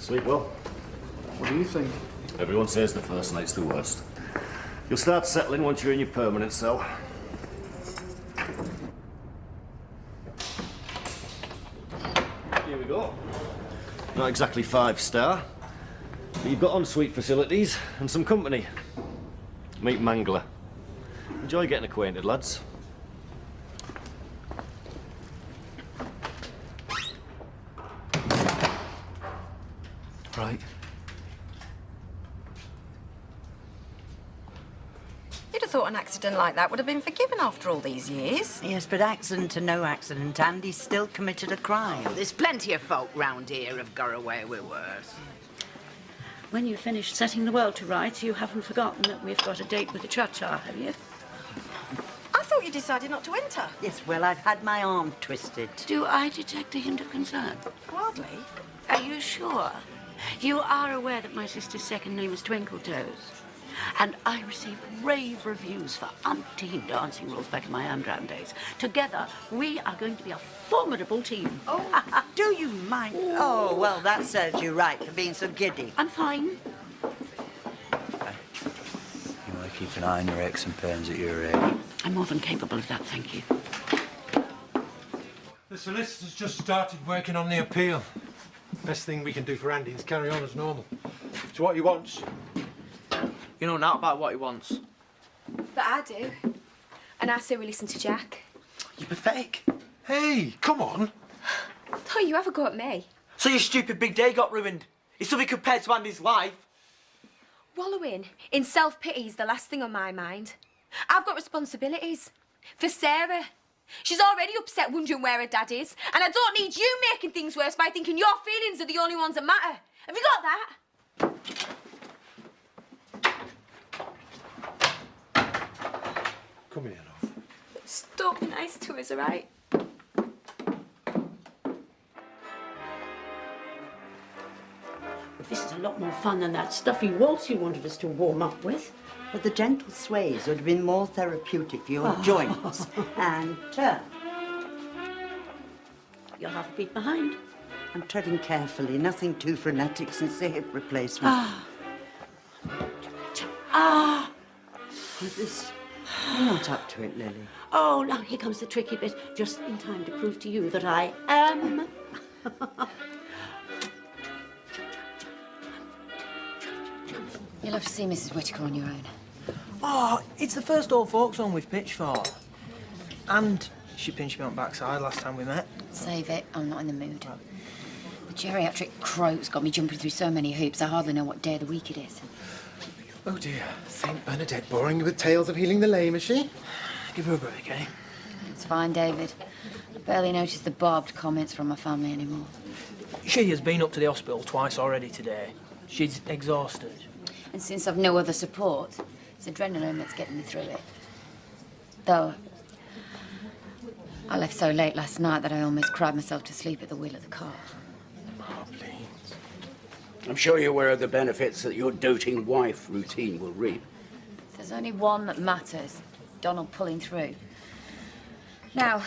Sleep well. What do you think? Everyone says the first night's the worst. You'll start settling once you're in your permanent cell. Here we go. Not exactly 5-star, but you've got ensuite facilities and some company. Meet Mangler. Enjoy getting acquainted, lads. Right. You'd have thought an accident like that would have been forgiven after all these years. Yes, but accident or no accident, Andy's still committed a crime. There's plenty of folk round here have got away with worse. When you finish setting the world to rights, you haven't forgotten that we've got a date with the cha-cha, have you? I thought you decided not to enter. Yes, well, I've had my arm twisted. Do I detect a hint of concern? Hardly. Are you sure? You are aware that my sister's second name is Twinkletoes? And I received rave reviews for umpteen dancing rules back in my underground days. Together, we are going to be a formidable team. Oh, do you mind? Oh, well, that serves you right for being so giddy. I'm fine. You want to keep an eye on your aches and pains at your age. I'm more than capable of that, thank you. The solicitor's just started working on the appeal. Best thing we can do for Andy is carry on as normal. It's what he wants. You know not about what he wants. But I do. And I say we listen to Jack. You're pathetic. Hey, come on. Oh, you have a go at me. So your stupid big day got ruined. It's something compared to Andy's life. Wallowing in self-pity is the last thing on my mind. I've got responsibilities. For Sarah. She's already upset wondering where her dad is. And I don't need you making things worse by thinking your feelings are the only ones that matter. Have you got that? Come here, love. Just don't be nice to us, all right? This is a lot more fun than that stuffy waltz you wanted us to warm up with. But the gentle sways would have been more therapeutic for your joints. And turn. You're half a beat behind. I'm treading carefully, nothing too frenetic since the hip replacement. This, you're not up to it, Lily. Oh, now here comes the tricky bit, just in time to prove to you that I am. You'll have to see Mrs. Whittaker on your own. Oh, it's the first old folks home we've pitched for. And she pinched me on backside last time we met. Save it. I'm not in the mood. The geriatric croak's got me jumping through so many hoops, I hardly know what day of the week it is. Oh, dear. Saint Bernadette boring you with tales of healing the lame, is she? Give her a break, eh? It's fine, David. I barely notice the barbed comments from my family anymore. She has been up to the hospital twice already today. She's exhausted. And since I've no other support, it's adrenaline that's getting me through it. Though, I left so late last night that I almost cried myself to sleep at the wheel of the car. Oh, please. I'm sure you're aware of the benefits that your doting wife routine will reap. There's only one that matters. Donald pulling through. Now,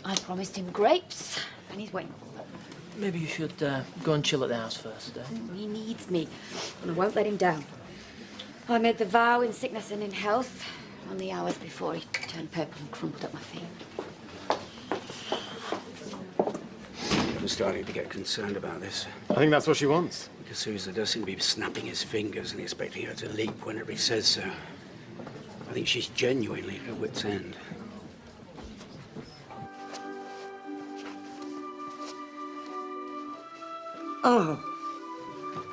I promised him grapes, and he's waiting for them. Maybe you should go and chill at the house first, eh? He needs me, and I won't let him down. I made the vow in sickness and in health, on the hours before he turned purple and crumpled at my feet. I'm starting to get concerned about this. I think that's what she wants. Because Sousa does seem to be snapping his fingers and expecting her to leap whenever he says so. I think she's genuinely at her wit's end. Oh.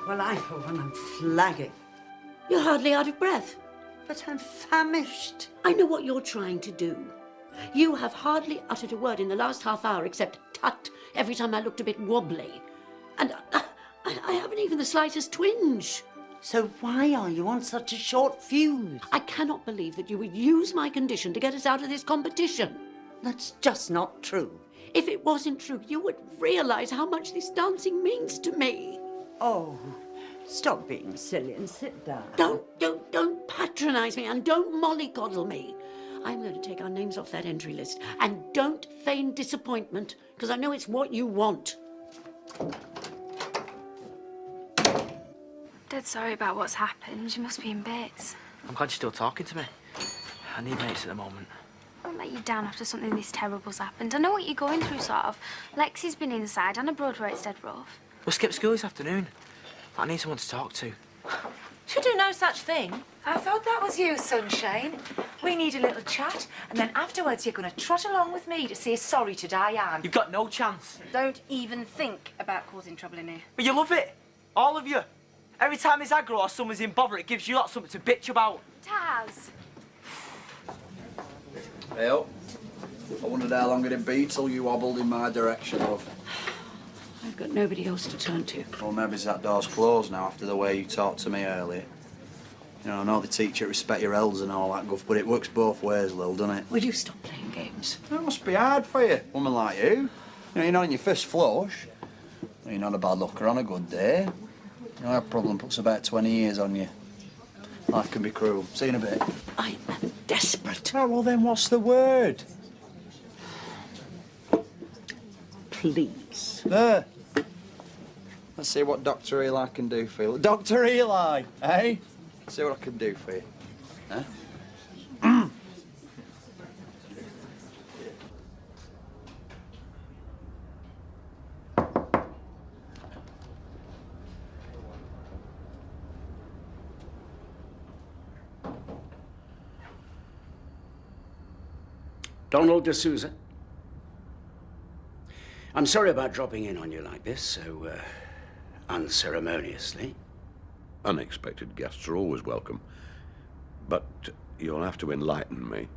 Well, I, for one, am flagging. You're hardly out of breath. But I'm famished. I know what you're trying to do. You have hardly uttered a word in the last half hour except tut every time I looked a bit wobbly. And I haven't even the slightest twinge. So why are you on such a short fuse? I cannot believe that you would use my condition to get us out of this competition. That's just not true. If it wasn't true, you would realize how much this dancing means to me. Oh, stop being silly and sit down. Don't patronize me and don't mollycoddle me. I'm going to take our names off that entry list. And don't feign disappointment, because I know it's what you want. Dead sorry about what's happened. You must be in bits. I'm glad you're still talking to me. I need mates at the moment. I won't let you down after something this terrible's happened. I know what you're going through, sort of. Lexi's been inside and abroad where it's dead rough. We'll skip school this afternoon. I need someone to talk to. Should do no such thing. I thought that was you, Sunshine. We need a little chat, and then afterwards you're going to trot along with me to say sorry to Diane. You've got no chance. Don't even think about causing trouble in here. But you love it. All of you. Every time there's aggro or someone's in bother, it gives you lot something to bitch about. Taz. Hey, up. I wondered how long it'd be till you wobbled in my direction, love. I've got nobody else to turn to. Well, maybe that door's closed now after the way you talked to me earlier. You know, I know they teach you to respect your elders and all that guff, but it works both ways, Lil, doesn't it? Will you stop playing games? It must be hard for you, woman like you. You know, you're not in your first flush. You're not a bad looker on a good day. You know, that problem puts about 20 years on you. Life can be cruel. See you in a bit. I'm desperate. Oh, well then what's the word? Please. There. Let's see what Dr. Eli can do for you. Dr. Eli, eh? See what I can do for you. Huh? Donald D'Souza. I'm sorry about dropping in on you like this, so unceremoniously. Unexpected guests are always welcome. But you'll have to enlighten me.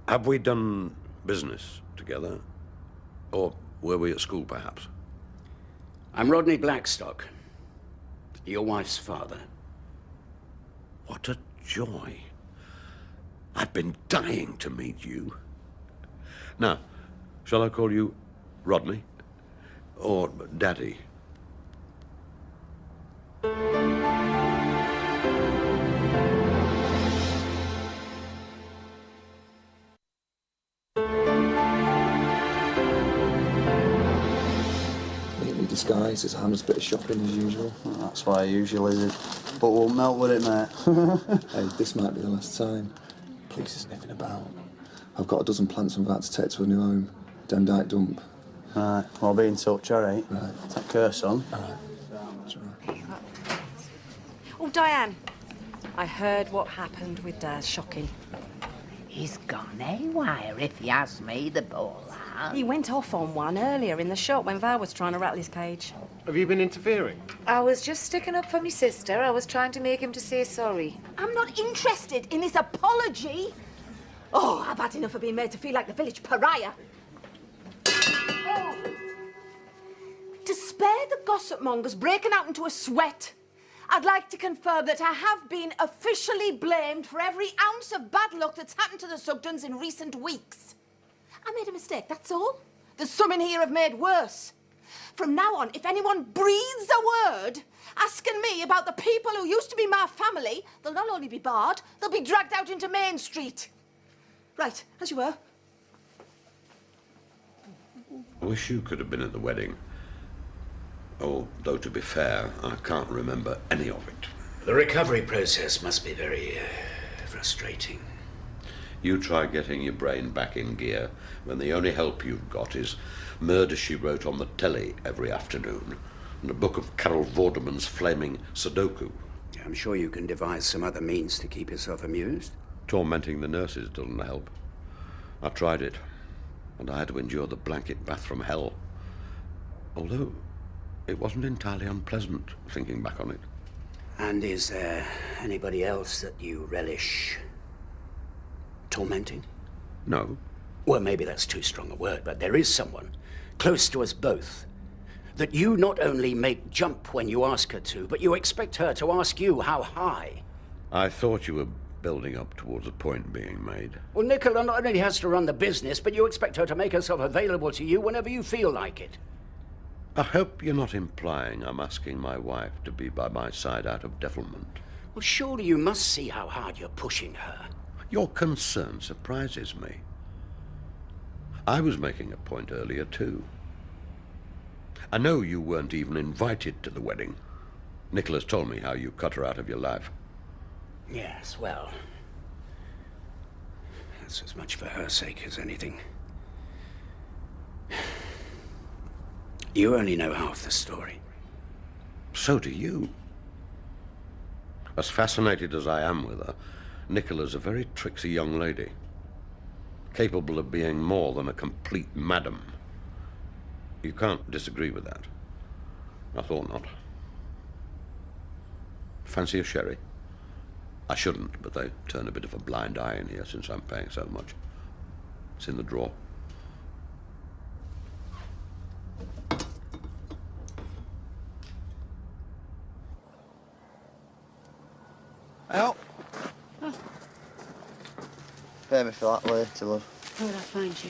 Have we done business together? Or were we at school, perhaps? I'm Rodney Blackstock, your wife's father. What a joy. I've been dying to meet you. Now, shall I call you Rodney? Or Daddy? Neatly disguised as a harmless bit of shopping as usual. Well, that's why I usually do. But won't melt with it, mate. Hey, this might be the last time. Police are sniffing about. I've got a dozen plants I'm about to take to a new home. Demdike dump. Right, well, I'll be in touch, all right? Right. Take care, son. All right. It's all right. Oh, Diane, I heard what happened with Daz. Shocking. He's gone haywire, if you ask me, the poor lad. He went off on one earlier in the shop when Val was trying to rattle his cage. Have you been interfering? I was just sticking up for my sister. I was trying to make him to say sorry. I'm not interested in this apology. Oh, I've had enough of being made to feel like the village pariah. Oh. To spare the gossip mongers breaking out into a sweat, I'd like to confirm that I have been officially blamed for every ounce of bad luck that's happened to the Sugdens in recent weeks. I made a mistake, that's all. There's some in here have made worse. From now on, if anyone breathes a word asking me about the people who used to be my family, they'll not only be barred, they'll be dragged out into Main Street. Right, as you were. I wish you could have been at the wedding. Although, to be fair, I can't remember any of it. The recovery process must be very frustrating. You try getting your brain back in gear when the only help you've got is Murder, She Wrote on the telly every afternoon and a book of Carol Vorderman's flaming Sudoku. I'm sure you can devise some other means to keep yourself amused. Tormenting the nurses doesn't help. I tried it, and I had to endure the blanket bath from hell. Although it wasn't entirely unpleasant, thinking back on it. And is there anybody else that you relish tormenting? No. Well, maybe that's too strong a word, but there is someone close to us both that you not only make jump when you ask her to, but you expect her to ask you how high. I thought you were building up towards a point being made. Well, Nicola not only has to run the business, but you expect her to make herself available to you whenever you feel like it. I hope you're not implying I'm asking my wife to be by my side out of devilment. Well, surely you must see how hard you're pushing her. Your concern surprises me. I was making a point earlier, too. I know you weren't even invited to the wedding. Nicola's told me how you cut her out of your life. Yes, well, that's as much for her sake as anything. You only know half the story. So do you. As fascinated as I am with her, Nicola's a very tricksy young lady, capable of being more than a complete madam. You can't disagree with that. I thought not. Fancy a sherry? I shouldn't, but they turn a bit of a blind eye in here since I'm paying so much. It's in the drawer. Out. Pay me for that later, love. Where will I find you?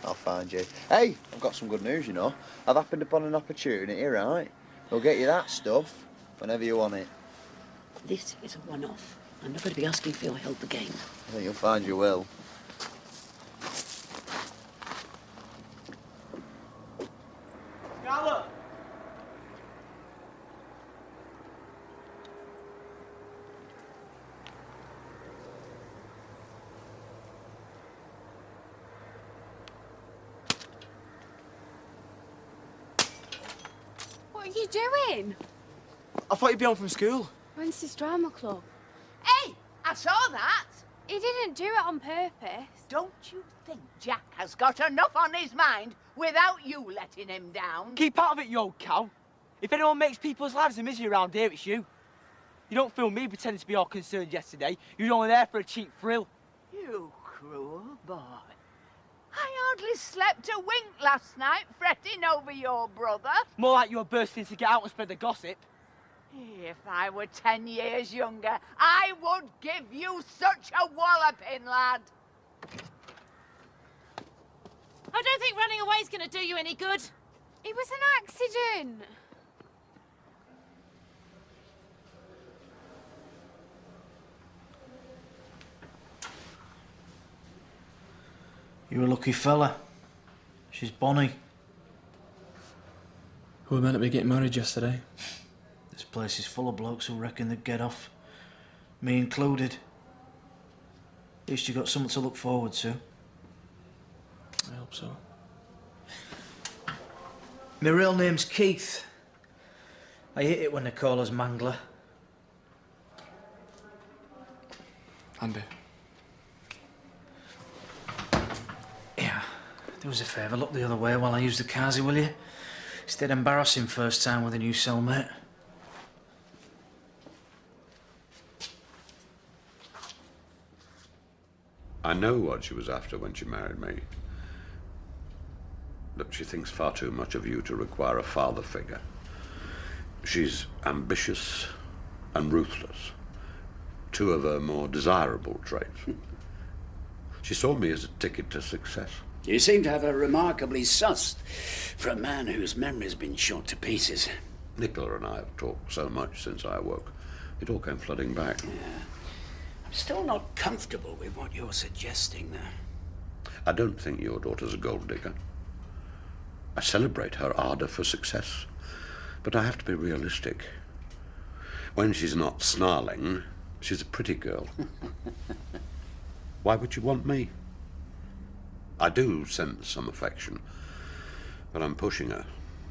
I'll find you. Hey, I've got some good news, you know. I've happened upon an opportunity, right? We'll get you that stuff whenever you want it. This is a one-off. I'm not going to be asking for your help again. I think you'll find you will. Nicola! What are you doing? I thought you'd be home from school. When's this drama club? Hey, I saw that. He didn't do it on purpose. Don't you think Jack has got enough on his mind without you letting him down? Keep out of it, you old cow. If anyone makes people's lives a misery around here, it's you. You don't feel me pretending to be all concerned yesterday. You were only there for a cheap thrill. You cruel boy. I hardly slept a wink last night fretting over your brother. More like you were bursting to get out and spread the gossip. If I were 10 years younger, I would give you such a walloping, lad. I don't think running away is going to do you any good. It was an accident. You're a lucky fella. She's bonny. We were meant to be getting married yesterday. This place is full of blokes who reckon they'd get off. Me included. At least you got something to look forward to. I hope so. My real name's Keith. I hate it when they call us Mangler. Andy. Yeah, do us a favour, look the other way while I use the carsy, will you? It's dead embarrassing first time with a new cellmate. I know what she was after when she married me. But she thinks far too much of you to require a father figure. She's ambitious and ruthless. Two of her more desirable traits. She saw me as a ticket to success. You seem to have her remarkably sussed for a man whose memory's been shot to pieces. Nicola and I have talked so much since I awoke. It all came flooding back. Yeah. I'm still not comfortable with what you're suggesting there. I don't think your daughter's a gold digger. I celebrate her ardour for success, but I have to be realistic. When she's not snarling, she's a pretty girl. Why would you want me? I do sense some affection, but I'm pushing her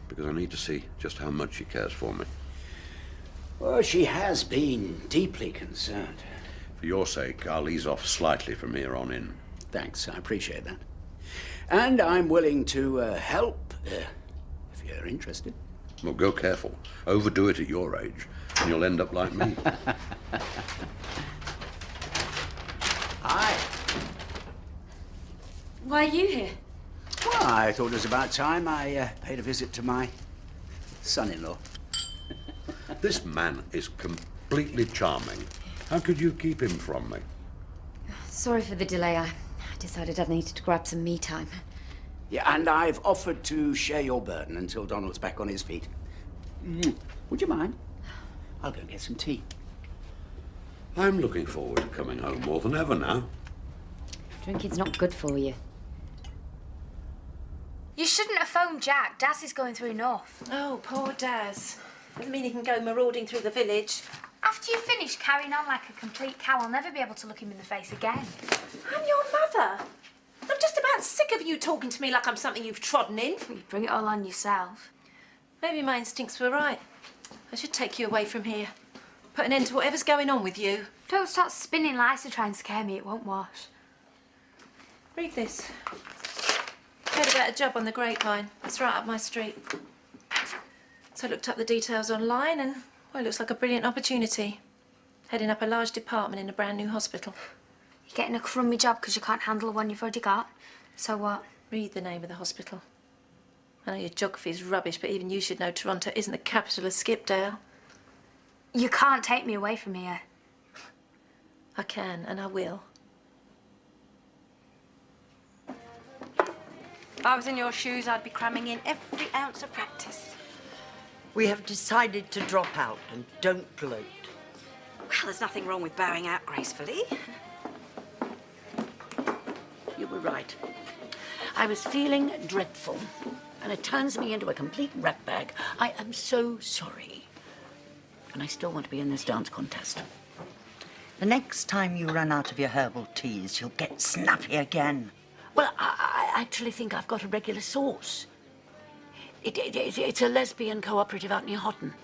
because I need to see just how much she cares for me. Well, she has been deeply concerned. For your sake, I'll ease off slightly from here on in. Thanks, I appreciate that. And I'm willing to help, if you're interested. Well, go careful. Overdo it at your age, and you'll end up like me. Hi. Why are you here? Well, I thought it was about time I paid a visit to my son-in-law. This man is completely charming. How could you keep him from me? Sorry for the delay. I decided I needed to grab some me time. Yeah, and I've offered to share your burden until Donald's back on his feet. Would you mind? I'll go get some tea. I'm looking forward to coming home more than ever now. Drinking's not good for you. You shouldn't have phoned Jack. Daz is going through enough. Oh, poor Daz. Doesn't mean he can go marauding through the village. After you finish carrying on like a complete cow, I'll never be able to look him in the face again. I'm your mother. I'm just about sick of you talking to me like I'm something you've trodden in. You bring it all on yourself. Maybe my instincts were right. I should take you away from here. Put an end to whatever's going on with you. Don't start spinning lies to try and scare me. It won't wash. Read this. Heard about a job on the grapevine. It's right up my street. So I looked up the details online and, well, it looks like a brilliant opportunity. Heading up a large department in a brand new hospital. You're getting a crummy job because you can't handle the one you've already got. So what? Read the name of the hospital. I know your geography is rubbish, but even you should know Toronto isn't the capital of Skipdale. You can't take me away from here. I can, and I will. If I was in your shoes, I'd be cramming in every ounce of practice. We have decided to drop out and don't gloat. Well, there's nothing wrong with bowing out gracefully. You were right. I was feeling dreadful, and it turns me into a complete ratbag. I am so sorry. And I still want to be in this dance contest. The next time you run out of your herbal teas, you'll get snappy again. Well, I actually think I've got a regular source. It's a lesbian cooperative out near Houghton.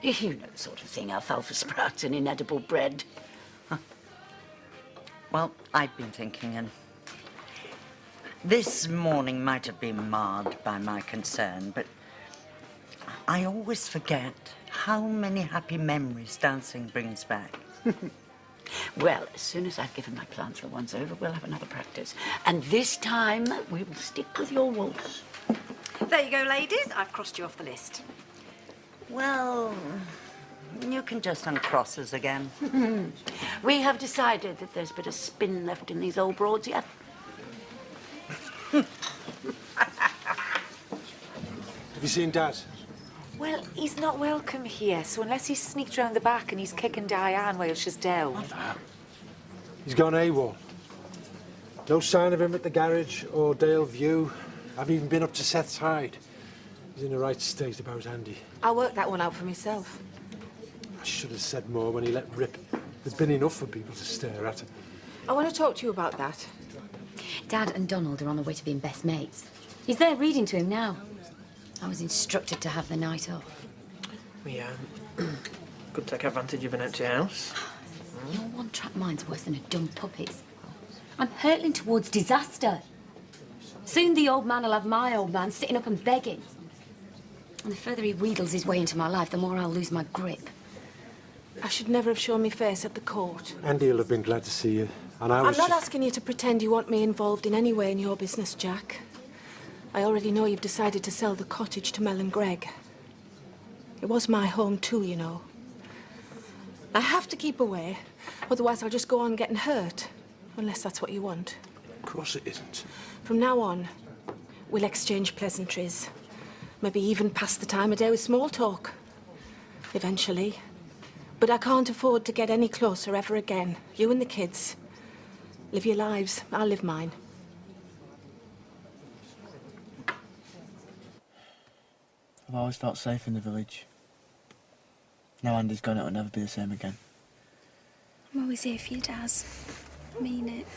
You know the sort of thing, alfalfa sprouts and inedible bread. Huh. Well, I've been thinking, and this morning might have been marred by my concern, but I always forget how many happy memories dancing brings back. Well, as soon as I've given my plants the once over, we'll have another practice. And this time, we will stick with your waltz. There you go, ladies. I've crossed you off the list. Well, you can just uncross us again. We have decided that there's a bit of spin left in these old broads yet. Have you seen Dad? Well, he's not welcome here, so unless he's sneaked round the back and he's kicking Diane while she's down. He's gone AWOL. No sign of him at the garage or Dale View. I've even been up to Seth's hide. He's in the right state about Andy. I'll work that one out for myself. I should have said more when he let rip. There's been enough for people to stare at. I want to talk to you about that. Dad and Donald are on the way to being best mates. He's there reading to him now. I was instructed to have the night off. We could take advantage of an empty house. Your one-track mind's worse than a dumb puppet's. I'm hurtling towards disaster. Soon the old man will have my old man sitting up and begging. And the further he wheedles his way into my life, the more I'll lose my grip. I should never have shown me face at the court. Andy will have been glad to see you. And I'm not asking you to pretend you want me involved in any way in your business, Jack. I already know you've decided to sell the cottage to Mel and Greg. It was my home too, you know. I have to keep away, otherwise I'll just go on getting hurt. Unless that's what you want. Of course it isn't. From now on, we'll exchange pleasantries. Maybe even pass the time of day with small talk. Eventually. But I can't afford to get any closer ever again. You and the kids. Live your lives. I'll live mine. I've always felt safe in the village. Now Andy's gone, it'll never be the same again. I'm always here for you, Daz. I mean it.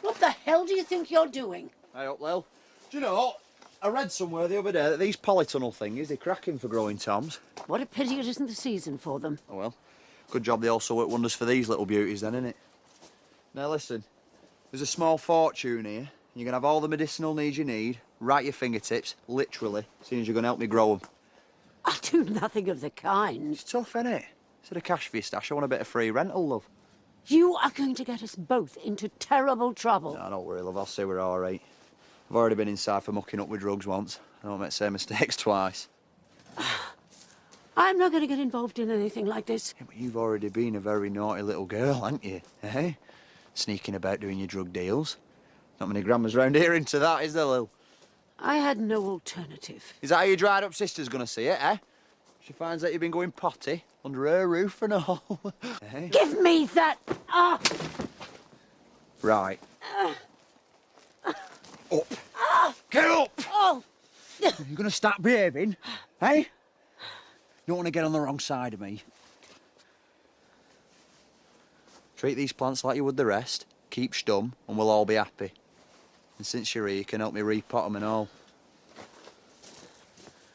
What the hell do you think you're doing? Hey up, Lil. Do you know what? I read somewhere the other day that these polytunnel thingies, they're cracking for growing toms. What a pity it isn't the season for them. Oh well. Good job they also work wonders for these little beauties then, innit? Now listen, there's a small fortune here. You're going to have all the medicinal needs you need, right at your fingertips, literally, seeing as you're going to help me grow them. I'll do nothing of the kind. It's tough, innit? Instead of cash for your stash, I want a bit of free rental, love. You are going to get us both into terrible trouble. No, don't worry, love. I'll say we're all right. I've already been inside for mucking up with drugs once. I don't make the same mistakes twice. I'm not going to get involved in anything like this. Yeah, but you've already been a very naughty little girl, haven't you? Eh? Sneaking about doing your drug deals. Not many grandmas round here into that, is there, Lil? I had no alternative. Is that how your dried-up sister's gonna see it, eh? She finds out you've been going potty under her roof and all. Eh? Give me that! Right. Up. Get up! Oh! You're gonna start behaving, eh? You don't want to get on the wrong side of me. Treat these plants like you would the rest. Keep stum, and we'll all be happy. And since you're here, you can help me repot them and all.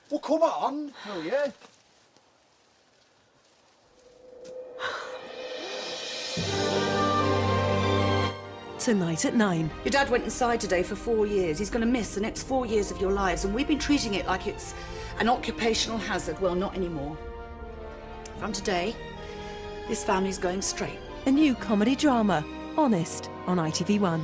Well, come on, will you? Tonight at 9. Your dad went inside today for 4 years. He's going to miss the next 4 years of your lives, and we've been treating it like it's an occupational hazard. Well, not anymore. From today, this family's going straight. A new comedy drama, Honest, on ITV1.